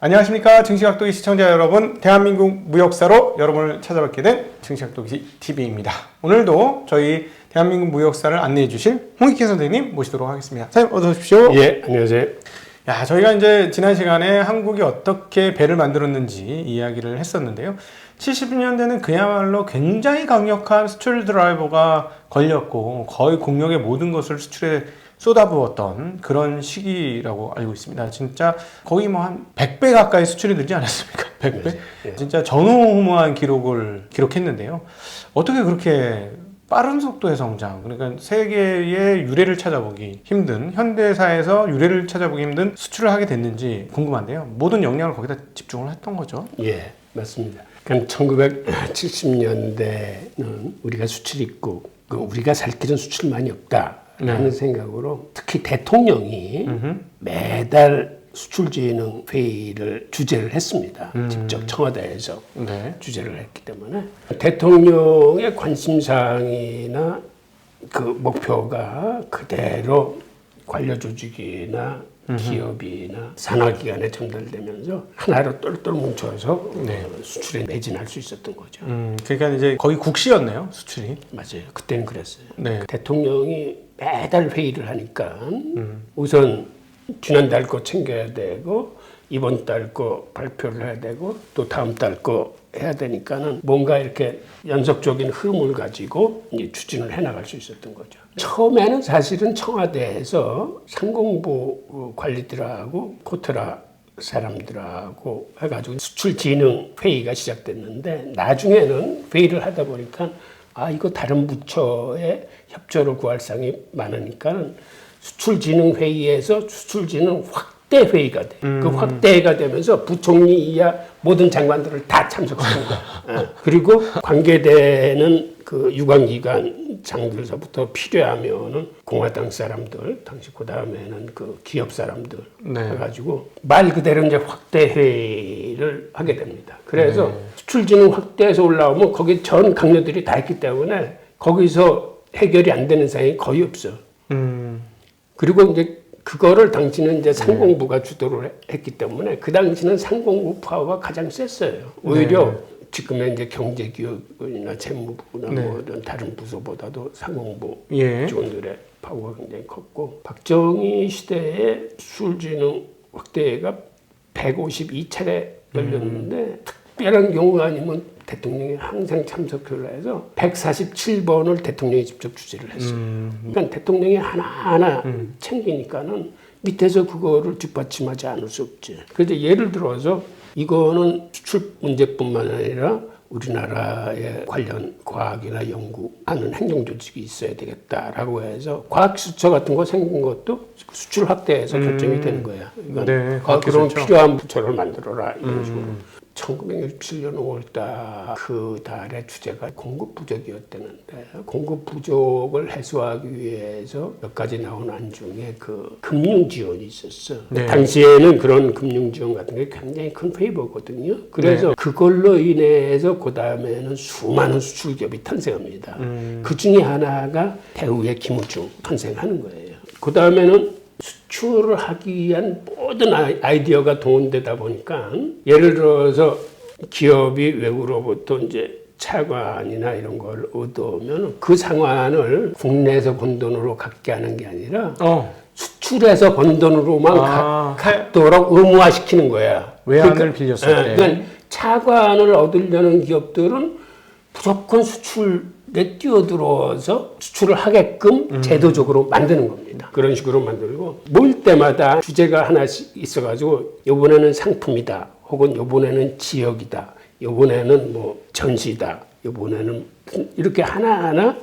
안녕하십니까. 증시각도기 시청자 여러분, 대한민국 무역사로 여러분을 찾아뵙게 된 증시각도기 TV입니다. 오늘도 저희 대한민국 무역사를 안내해 주실 홍익희 선생님 모시도록 하겠습니다. 선생님 어서 오십시오. 예, 안녕하세요. 야, 저희가 이제 지난 시간에 한국이 어떻게 배를 만들었는지 이야기를 했었는데요. 70년대는 그야말로 굉장히 강력한 수출 드라이버가 걸렸고 거의 국력의 모든 것을 수출에 쏟아부었던 그런 시기라고 알고 있습니다. 진짜 거의 뭐 한 100배 가까이 수출이 늘지 않았습니까? 100배? 네. 진짜 전후무한 기록을 기록했는데요. 어떻게 그렇게 빠른 속도의 성장, 그러니까 세계의 유례를 찾아보기 힘든, 현대사에서 유례를 찾아보기 힘든 수출을 하게 됐는지 궁금한데요. 모든 역량을 거기다 집중을 했던 거죠. 예, 맞습니다. 그러니까 1970년대는 우리가 수출입국, 우리가 살 길은 수출만이 없다라는 생각으로 특히 대통령이 매달 수출진흥 회의를 주재를 했습니다. 직접 청와대에서 주재를 했기 때문에 대통령의 관심사항이나 그 목표가 그대로 관료조직이나 기업이나 산하기관에 전달되면서 하나로 똘똘 뭉쳐서 수출에 매진할 수 있었던 거죠. 그러니까 이제 거의 국시였네요, 수출이. 맞아요. 그때는 그랬어요. 네. 대통령이 매달 회의를 하니까 우선 지난달 거 챙겨야 되고 이번 달 거 발표를 해야 되고 또 다음 달 거 해야 되니까는 뭔가 이렇게 연속적인 흐름을 가지고 이제 추진을 해나갈 수 있었던 거죠. 처음에는 사실은 청와대에서 상공부 관리들하고 코트라 사람들하고 해가지고 수출진흥 회의가 시작됐는데 나중에는 회의를 하다 보니까 이거 다른 부처의 협조를 구할 사항이 많으니까는 수출진흥회의에서 수출진흥 확대회의가 돼. 그 확대가 되면서 부총리 이하 모든 장관들을 다 참석시킨 거야. 그리고 관계되는 그 유관기관 장들서부터 필요하면은 공화당 사람들, 당시 그 다음에는 그 기업 사람들 해가지고 말 그대로 이제 확대회의를 하게 됩니다. 그래서 수출진흥 확대에서 올라오면 거기 전 강요들이 다 있기 때문에 거기서 해결이 안 되는 사항이 거의 없어. 그리고 이제 그거를 당시는 이제 상공부가 주도를 했기 때문에 그 당시는 상공부 파워가 가장 셌어요. 오히려 지금의 이제 경제기업이나 재무부나 뭐 이런 다른 부서보다도 상공부 직원들의 파워가 굉장히 컸고 박정희 시대에 수출진흥 확대가 152차례 열렸는데 특별한 경우가 아니면 대통령이 항상 참석을 해서 147번을 대통령이 직접 주재를 했어요. 그러니까 대통령이 하나하나 챙기니까는 밑에서 그거를 뒷받침하지 않을 수 없지. 그래서 예를 들어서 이거는 수출 문제뿐만 아니라 우리나라에 관련 과학이나 연구하는 행정조직이 있어야 되겠다라고 해서 과학수처 같은 거 생긴 것도 수출 확대해서 결정이 되는 거야. 이건 그럼 필요한 부처를 만들어라 이런 식으로. 1967년 5월달 그 달의 주제가 공급 부족이었다는데 공급 부족을 해소하기 위해서 몇 가지 나온 안 중에 그 금융 지원이 있었어. 당시에는 그런 금융 지원 같은 게 굉장히 큰 페이버거든요. 그래서 그걸로 인해서 그 다음에는 수많은 수출기업이 탄생합니다. 그 중에 하나가 대우의 김우중 탄생하는 거예요. 그 다음에는 수출을 하기 위한 모든 아이디어가 동원되다 보니까 예를 들어서 기업이 외국으로부터 이제 차관이나 이런 걸 얻어오면 그 상환을 국내에서 번 돈으로 갖게 하는 게 아니라 수출해서 번 돈으로만 갖도록 의무화시키는 거야. 외환을 빌렸을 때. 그러니까 차관을 얻으려는 기업들은 무조건 수출에 뛰어들어서 수출을 하게끔 제도적으로 만드는 겁니다. 그런 식으로 만들고 모일 때마다 주제가 하나씩 있어가지고 이번에는 상품이다 혹은 이번에는 지역이다 이번에는 뭐 전시다 이번에는 이렇게 하나하나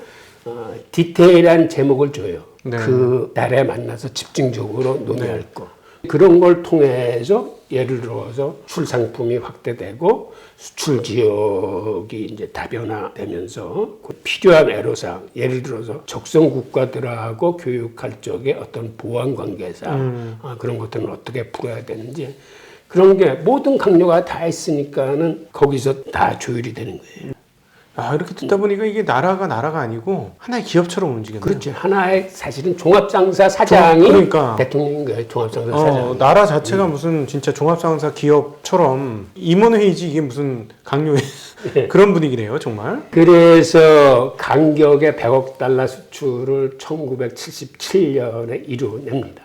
디테일한 제목을 줘요. 그 날에 만나서 집중적으로 논의할 거. 그런 걸 통해서 예를 들어서 출상품이 확대되고 수출 지역이 이제 다변화되면서 필요한 애로사항, 예를 들어서 적성 국가들하고 교육할 적에 어떤 보안 관계상 그런 것들은 어떻게 풀어야 되는지 그런 게 모든 강요가 다 있으니까는 거기서 다 조율이 되는 거예요. 이렇게 듣다 보니까 이게 나라가 아니고 하나의 기업처럼 움직였네요. 그렇죠. 하나의 사실은 종합상사 사장이 그러니까. 대통령인 거예요. 종합상사 사장. 나라 자체가 무슨 진짜 종합상사 기업처럼 임원회의지 이게 무슨 강요회 그런 분위기래요, 정말. 그래서 간격의 100억 달러 수출을 1977년에 이루어냅니다.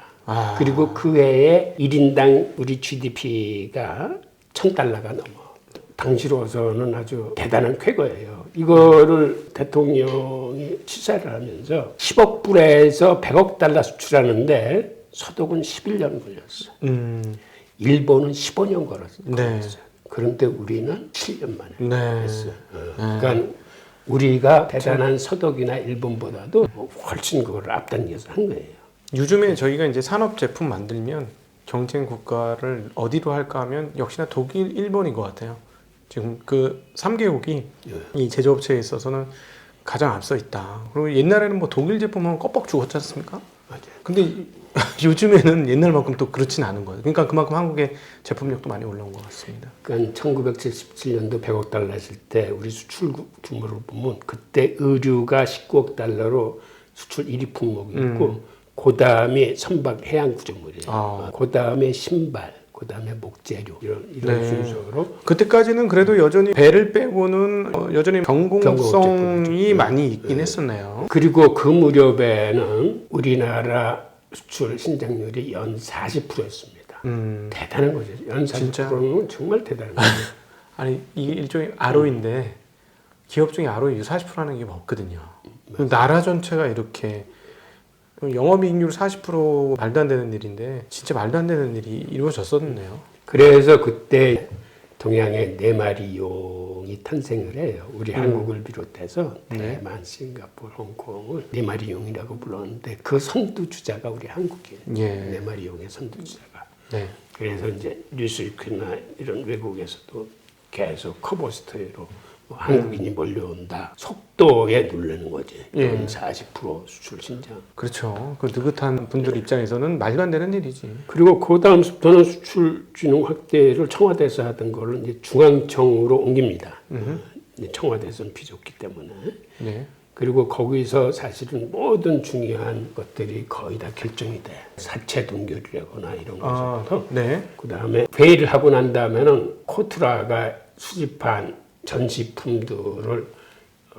그리고 그 해에 1인당 우리 GDP가 1000달러가 넘어. 당시로서는 아주 대단한 쾌거예요. 이거를 대통령이 시사를 하면서 10억 불에서 100억 달러 수출하는데 서독은 11년 걸렸어. 일본은 15년 걸었어. 네. 그런데 우리는 7년 만에 네. 했어요. 그러니까 우리가 대단한 서독이나 일본보다도 훨씬 그걸 앞당겨서 한 거예요. 요즘에 저희가 이제 산업 제품 만들면 경쟁 국가를 어디로 할까 하면 역시나 독일, 일본인 것 같아요. 지금 그 3개국이 이 제조업체에 있어서는 가장 앞서 있다. 그리고 옛날에는 뭐 독일 제품은 껌뻑 죽었지 않습니까? 맞아요. 근데 요즘에는 옛날만큼 또 그렇진 않은 거예요. 그러니까 그만큼 한국의 제품력도 많이 올라온 것 같습니다. 그러니까 1977년도 100억 달러 했을 때 우리 수출 규모를 보면 그때 의류가 19억 달러로 수출 1위 품목이었고 그 다음에 선박 해양 구조물이에요. 그 다음에 신발, 그 다음에 목재료 이런 순서로. 그때까지는 그래도 여전히 배를 빼고는 여전히 경공성이 많이 있긴 했었네요. 그리고 그 무렵에는 우리나라 수출 신장률이 연 40%였습니다. 대단한 거죠. 연 40%는 정말 대단한 거죠. 아니 이게 일종의 ROE인데 기업 중에 ROE 40%라는 게 없거든요. 나라 전체가 이렇게 영업이익률 40% 말도 안 되는 일인데 진짜 말도 안 되는 일이 이루어졌었네요. 그래서 그때 동양의 4마리 용이 탄생을 해요. 우리 한국을 비롯해서 대만, 싱가포르, 홍콩을 4마리 용이라고 불렀는데 그 선두주자가 우리 한국이에요. 예. 4마리 용의 선두주자가. 네. 그래서 이제 뉴스위크나 이런 외국에서도 계속 커버스토리로 한국인이 몰려온다. 속도에 누르는 거지. 40% 수출 신장. 그렇죠. 그 느긋한 분들 입장에서는 말도 안 되는 일이지. 그리고 그 다음부터는 수출진흥 확대를 청와대에서 하던 거를 이제 중앙청으로 옮깁니다. 청와대에서는 비좁기 때문에. 네. 그리고 거기서 사실은 모든 중요한 것들이 거의 다 결정이 돼. 사채 동결이라거나 이런 것부터. 네. 그 다음에 회의를 하고 난 다음에는 코트라가 수집한 전시품들을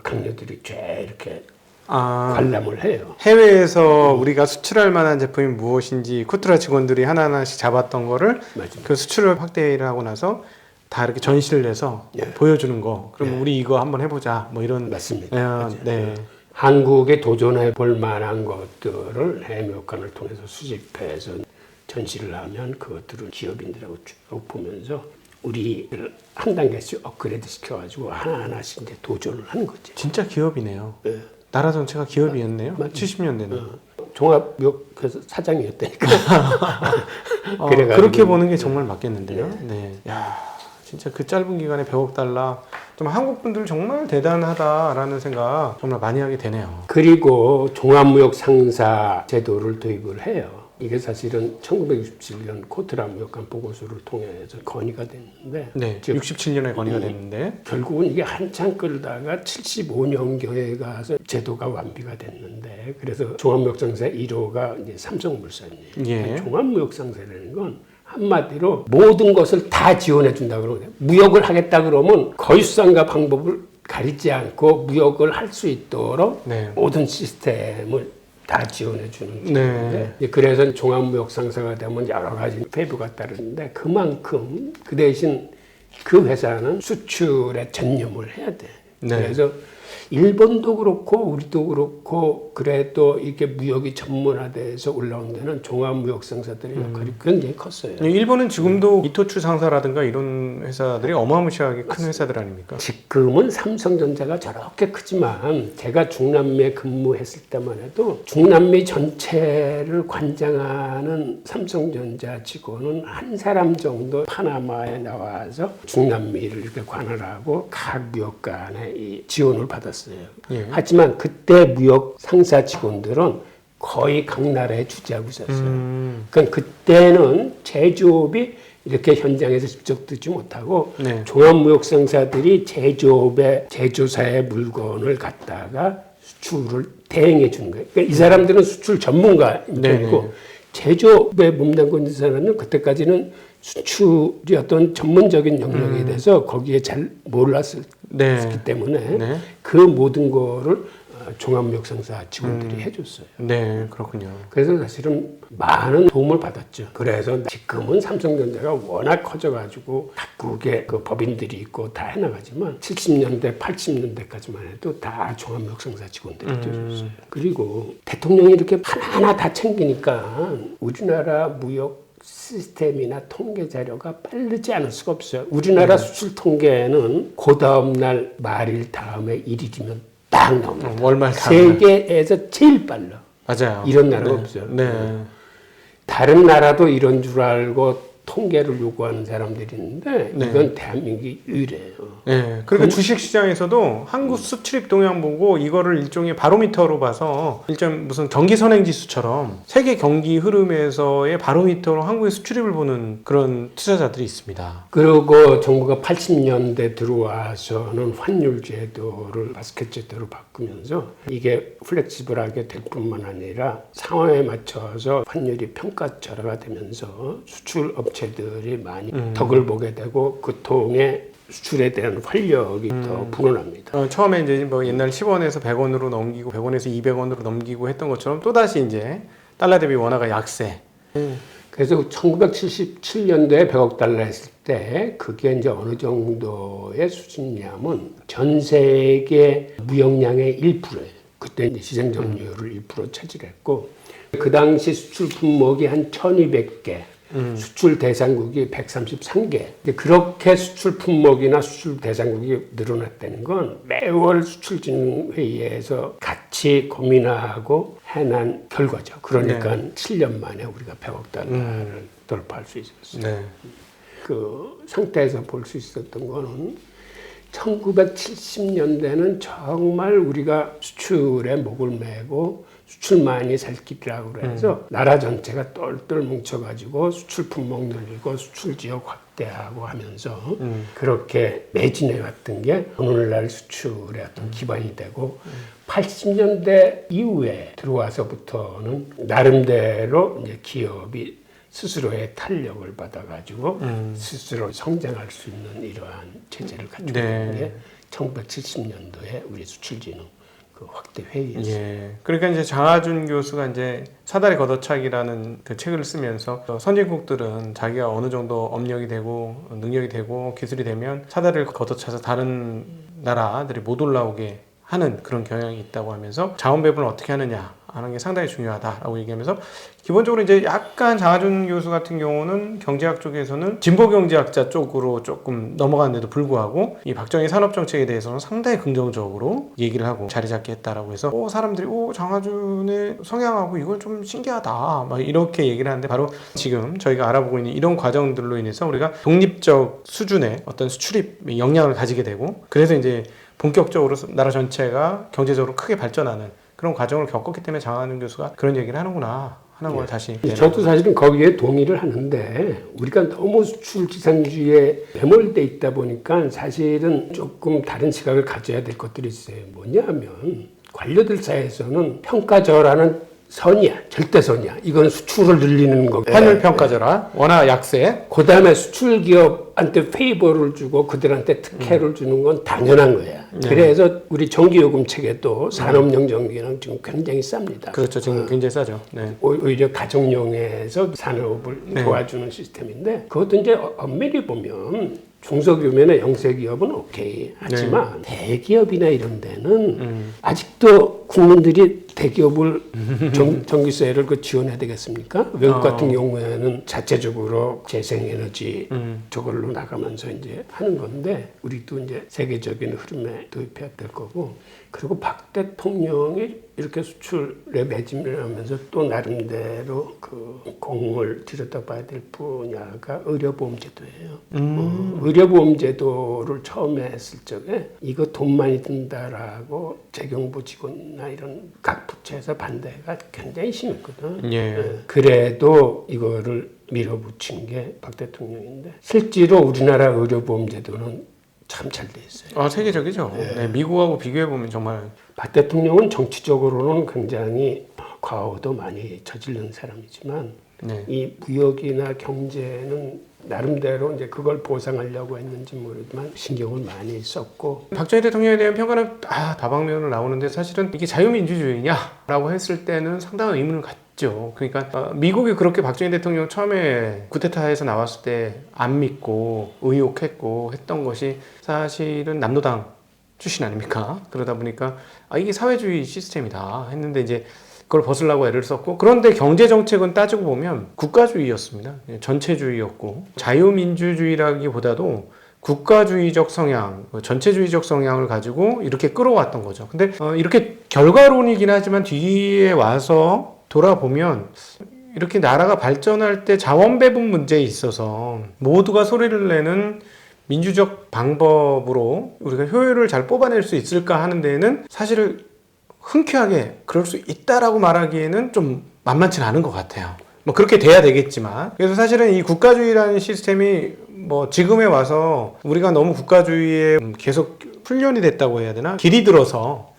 강요들이 쫙 이렇게 관람을 해요. 해외에서 우리가 수출할 만한 제품이 무엇인지 코트라 직원들이 하나하나씩 잡았던 거를 그 수출을 확대를 하고 나서 다 이렇게 전시를 해서 보여주는 거. 그럼 우리 이거 한번 해보자. 뭐 이런. 맞습니다. 네. 한국에 도전해 볼 만한 것들을 해외묘관을 통해서 수집해서 전시를 하면 그것들을 기업인들하고 쭉 보면서 우리를 한 단계씩 업그레이드 시켜가지고 하나하나씩 이제 도전을 하는 거지. 진짜 기업이네요. 나라 전체가 기업이었네요. 70년대는. 종합묘역에서 사장이었다니까. 그렇게 보는 게 정말 맞겠는데요. 네. 야, 진짜 그 짧은 기간에 100억 달러. 좀 한국 분들 정말 대단하다라는 생각 정말 많이 하게 되네요. 그리고 종합무역 상사 제도를 도입을 해요. 이게 사실은 1967년 코트라 무역관 보고서를 통해서 건의가 됐는데, 네, 67년에 건의가 됐는데 결국은 이게 한참 끌다가 75년경에 가서 제도가 완비가 됐는데, 그래서 종합무역상사 1호가 이제 삼성물산이에요. 예. 종합무역상사라는 건 한마디로 모든 것을 다 지원해 준다 그러거든요. 무역을 하겠다 그러면 거유수단과 방법을 가리지 않고 무역을 할 수 있도록 모든 시스템을 다 지원해 주는 건데, 그래서 종합무역상사가 되면 여러 가지 페이브가 따르는데, 그만큼 그 대신 그 회사는 수출에 전념을 해야 돼. 그래서 일본도 그렇고 우리도 그렇고 그래도 이렇게 무역이 전문화돼서 올라온 데는 종합무역상사들의 역할이 굉장히 컸어요. 일본은 지금도 이토추 상사라든가 이런 회사들이 어마무시하게 큰 회사들 아닙니까? 지금은 삼성전자가 저렇게 크지만 제가 중남미에 근무했을 때만 해도 중남미 전체를 관장하는 삼성전자 직원은 한 사람 정도 파나마에 나와서 중남미를 이렇게 관할하고 각 무역관에 이 지원을 받았어요. 하지만 그때 무역 상사 직원들은 거의 각 나라에 주재하고 있었어요. 그러니까 그때는 제조업이 이렇게 현장에서 직접 듣지 못하고 네. 종합무역상사들이 제조사의 물건을 갖다가 수출을 대행해 주는 거예요. 그러니까 이 사람들은 수출 전문가이고 네. 제조업에 몸담고 있는 사람은 그때까지는 수출이 어떤 전문적인 영역에 대해서 거기에 잘 몰랐기 네. 때문에 네. 그 모든 거를 종합무역상사 직원들이 해줬어요. 네, 그렇군요. 그래서 사실은 많은 도움을 받았죠. 그래서 지금은 삼성전자가 워낙 커져가지고 각국에 그 법인들이 있고 다 해나가지만 70년대, 80년대까지만 해도 다 종합무역상사 직원들이 해줬어요. 그리고 대통령이 이렇게 하나하나 다 챙기니까 우리나라 무역 시스템이나 통계 자료가 빠르지 않을 수가 없어요. 우리나라 수출 통계는 그 다음날 말일 다음에 일일이면 딱 나옵니다. 월말 다음날. 세계에서 제일 빨라. 맞아요. 이런 나라가 네. 없어요. 네. 다른 나라도 이런 줄 알고 통계를 요구하는 사람들이 있는데 네. 이건 대한민국이 유일해요. 네. 그러니까 주식 시장에서도 한국 수출입 동향 보고 이거를 일종의 바로미터로 봐서 일종 무슨 경기 선행 지수처럼 세계 경기 흐름에서의 바로미터로 한국의 수출입을 보는 그런 투자자들이 있습니다. 그리고 정부가 80년대 들어와서는 환율 제도를 바스켓 제도로 바꾸면서 이게 플렉시블하게 될 뿐만 아니라 상황에 맞춰서 환율이 평가절하가 되면서 수출 업체들이 많이 덕을 보게 되고 그 통해 수출에 대한 활력이 더 불어납니다. 처음에 이제 뭐 옛날 10원에서 100원으로 넘기고 100원에서 200원으로 넘기고 했던 것처럼 또다시 이제 달러 대비 원화가 약세. 그래서 1977년도에 100억 달러 했을 때 그게 이제 어느 정도의 수준이냐면 전 세계 무역량의 1%예요. 그때 이제 시장 점유율을 1% 차지했고 그 당시 수출 품목이 한 1200개, 수출 대상국이 133개. 그렇게 수출 품목이나 수출 대상국이 늘어났다는 건 매월 수출진흥회의에서 같이 고민하고 해난 결과죠. 그러니까 7년 만에 우리가 100억 달러를 돌파할 수 있었어요. 네. 그 상태에서 볼 수 있었던 거는 1970년대는 정말 우리가 수출에 목을 메고 수출만이 살 길이라고 해서 나라 전체가 똘똘 뭉쳐가지고 수출 품목 늘리고 수출 지역 확대하고 하면서 그렇게 매진해 왔던 게 오늘날 수출의 어떤 기반이 되고 80년대 이후에 들어와서부터는 나름대로 이제 기업이 스스로의 탄력을 받아가지고 스스로 성장할 수 있는 이러한 체제를 갖추고 있는 게 1970년도에 우리 수출진흥 그 확대 회의였어요. 예. 그러니까 이제 장하준 교수가 이제 사다리 걷어차기라는 그 책을 쓰면서 선진국들은 자기가 어느 정도 업력이 되고 능력이 되고 기술이 되면 사다리를 걷어차서 다른 나라들이 못 올라오게 하는 그런 경향이 있다고 하면서 자원 배분을 어떻게 하느냐 하는 게 상당히 중요하다라고 얘기하면서 기본적으로 이제 약간 장하준 교수 같은 경우는 경제학 쪽에서는 진보 경제학자 쪽으로 조금 넘어갔는데도 불구하고 이 박정희 산업정책에 대해서는 상당히 긍정적으로 얘기를 하고 자리 잡게 했다라고 해서 사람들이 장하준의 성향하고 이건 좀 신기하다 막 이렇게 얘기를 하는데 바로 지금 저희가 알아보고 있는 이런 과정들로 인해서 우리가 독립적 수준의 어떤 수출입 역량을 가지게 되고 그래서 이제 본격적으로 나라 전체가 경제적으로 크게 발전하는 그런 과정을 겪었기 때문에 장하준 교수가 그런 얘기를 하는구나 하는 걸 다시 저도 사실은 거기에 동의를 하는데 우리가 너무 수출 지상주의에 매몰돼 있다 보니까 사실은 조금 다른 시각을 가져야 될 것들이 있어요. 뭐냐면 관료들 사이에서는 평가절하는 선이야. 절대선이야. 이건 수출을 늘리는 거고. 환율 평가절하, 원화 약세. 그 다음에 수출 기업한테 페이버를 주고 그들한테 특혜를 주는 건 당연한 거야. 그래서 우리 전기요금 체계도 산업용 전기는 지금 굉장히 쌉니다. 그렇죠. 지금 굉장히 싸죠. 네. 오히려 가정용에서 산업을 도와주는 시스템인데 그것도 이제 엄밀히 보면 중소규모나 영세기업은 오케이 하지만 대기업이나 이런 데는 아직도 국민들이 대기업을 전기세를 지원해야 되겠습니까? 외국 같은 경우에는 자체적으로 재생에너지 저걸로 나가면서 이제 하는 건데 우리도 이제 세계적인 흐름에 안에 도입해야 될 거고, 그리고 박 대통령이 이렇게 수출에 매진을 하면서 또 나름대로 그 공을 들여다봐야 될 분야가 의료보험제도예요. 의료보험제도를 처음에 했을 적에 이거 돈 많이 든다라고 재경부 직원이나 이런 각 부처에서 반대가 굉장히 심했거든. 예. 그래도 이거를 밀어붙인 게 박 대통령인데, 실제로 우리나라 의료보험제도는 참 잘 돼 있어요. 세계적이죠. 네, 미국하고 비교해 보면 정말 박 대통령은 정치적으로는 굉장히 과오도 많이 저지른 사람이지만, 네. 이 무역이나 경제는 나름대로 이제 그걸 보상하려고 했는지 모르지만 신경을 많이 썼고. 박정희 대통령에 대한 평가는 다방면으로 나오는데 사실은 이게 자유민주주의냐라고 했을 때는 상당한 의문을 갖죠. 그러니까 미국이 그렇게 박정희 대통령 처음에 쿠데타에서 나왔을 때 안 믿고 의혹했고 했던 것이 사실은 남노당 출신 아닙니까? 그러다 보니까 이게 사회주의 시스템이다 했는데 이제 그걸 벗으려고 애를 썼고, 그런데 경제 정책은 따지고 보면 국가주의였습니다. 전체주의였고, 자유민주주의라기보다도 국가주의적 성향, 전체주의적 성향을 가지고 이렇게 끌어왔던 거죠. 근데 이렇게 결과론이긴 하지만 뒤에 와서 돌아보면 이렇게 나라가 발전할 때 자원 배분 문제에 있어서 모두가 소리를 내는 민주적 방법으로 우리가 효율을 잘 뽑아낼 수 있을까 하는 데에는 사실 흔쾌하게 그럴 수 있다라고 말하기에는 좀 만만치는 않은 것 같아요. 뭐 그렇게 돼야 되겠지만, 그래서 사실은 이 국가주의라는 시스템이 뭐 지금에 와서 우리가 너무 국가주의에 계속 훈련이 됐다고 해야 되나? 길이 들어서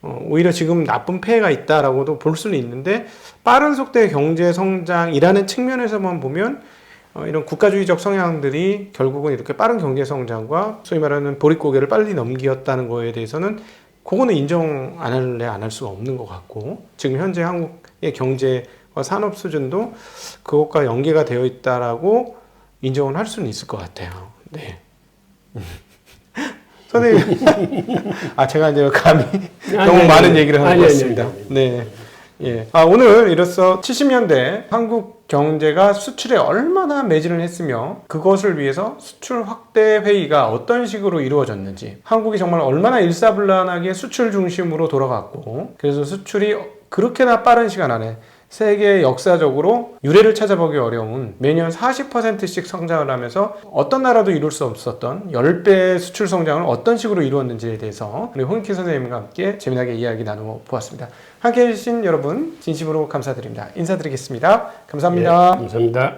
오히려 지금 나쁜 폐해가 있다라고도 볼 수는 있는데, 빠른 속도의 경제 성장이라는 측면에서만 보면 이런 국가주의적 성향들이 결국은 이렇게 빠른 경제 성장과 소위 말하는 보릿고개를 빨리 넘겼다는 거에 대해서는 그거는 인정 안 할래 안 할 수가 없는 것 같고, 지금 현재 한국의 경제와 산업 수준도 그것과 연계가 되어 있다라고 인정을 할 수는 있을 것 같아요. 네. 선생님, 제가 이제 감히 너무 많은 얘기를 하는 것 같습니다. 네. 예. 오늘 이로써 70년대 한국 경제가 수출에 얼마나 매진을 했으며 그것을 위해서 수출 확대 회의가 어떤 식으로 이루어졌는지, 한국이 정말 얼마나 일사불란하게 수출 중심으로 돌아갔고, 그래서 수출이 그렇게나 빠른 시간 안에 세계 역사적으로 유례를 찾아보기 어려운 매년 40%씩 성장을 하면서 어떤 나라도 이룰 수 없었던 10배의 수출 성장을 어떤 식으로 이루었는지에 대해서 우리 홍익희 선생님과 함께 재미나게 이야기 나누어 보았습니다. 함께해 주신 여러분 진심으로 감사드립니다. 인사드리겠습니다. 감사합니다. 감사합니다.